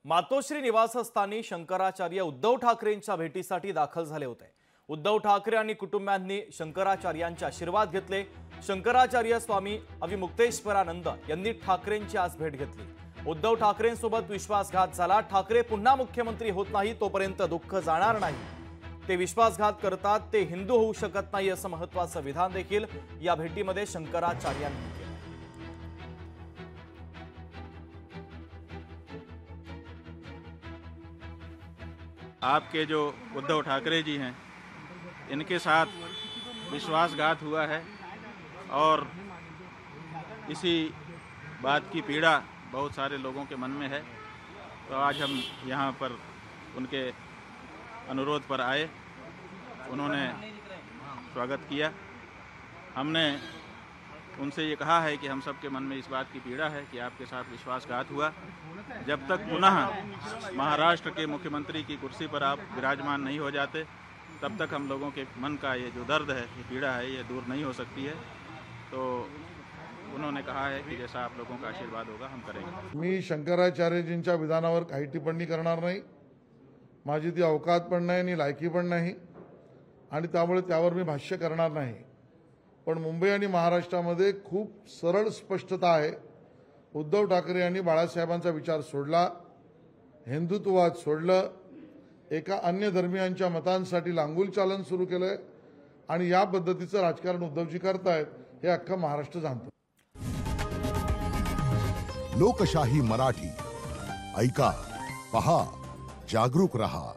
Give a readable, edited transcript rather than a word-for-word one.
मातोश्री निवासस्थानी शंकराचार्य उद्धव ठाकरेंच्या भेटीसाठी दाखल झाले होते। उद्धव ठाकरे आणि कुटुंबियांनी शंकराचार्यांचे आशीर्वाद घेतले। शंकराचार्य स्वामी अविमुक्तेश्वरानंद यांनी ठाकरेंची आज भेट घेतली। उद्धव ठाकरेंसोबत विश्वासघात झाला। ठाकरे पुन्हा मुख्यमंत्री होत नाही तोपर्यंत दुःख जाणार नाही। ते विश्वासघात करतात ते हिंदू होऊ शकत नाही असं महत्त्वाचं विधान देखील या भेटीमध्ये शंकराचार्यांनी केलं। आपके जो उद्धव ठाकरे जी हैं, इनके साथ विश्वासघात हुआ है और इसी बात की पीड़ा बहुत सारे लोगों के मन में है। तो आज हम यहाँ पर उनके अनुरोध पर आए, उन्होंने स्वागत किया। हमने उनसे ये कहा है कि हम सबके मन में इस बात की पीड़ा है कि आपके साथ विश्वासघात हुआ। जब तक पुनः महाराष्ट्र के मुख्यमंत्री की कुर्सी पर आप विराजमान नहीं हो जाते, तब तक हम लोगों के मन का ये जो दर्द है, ये पीड़ा है, ये दूर नहीं हो सकती है। तो उन्होंने कहा है कि जैसा आप लोगों का आशीर्वाद होगा हम करेंगे। मी शंकराचार्यजींच्या विधानावर काही टिप्पणी करणार नाही। माझी ती अवकात पण नाही आणि लायकी पण नाही आणि त्यामुळे त्यावर मी भाष्य करणार नाही। पण मुंबई आणि महाराष्ट्रामध्ये खूप सरळ स्पष्टता आहे। उद्धव ठाकरे यांनी बाळासाहेबांचा विचार सोडला, हिंदुत्ववाद सोडलं, एका अन्य धर्मीयांच्या मतांसाठी लांगुल चालन सुरू केलंय आणि या पद्धतीचं राजकारण उद्धवजी करतायत हे अख्खा महाराष्ट्र जाणतो। लोकशाही मराठी ऐका, पहा, जागरूक रहा।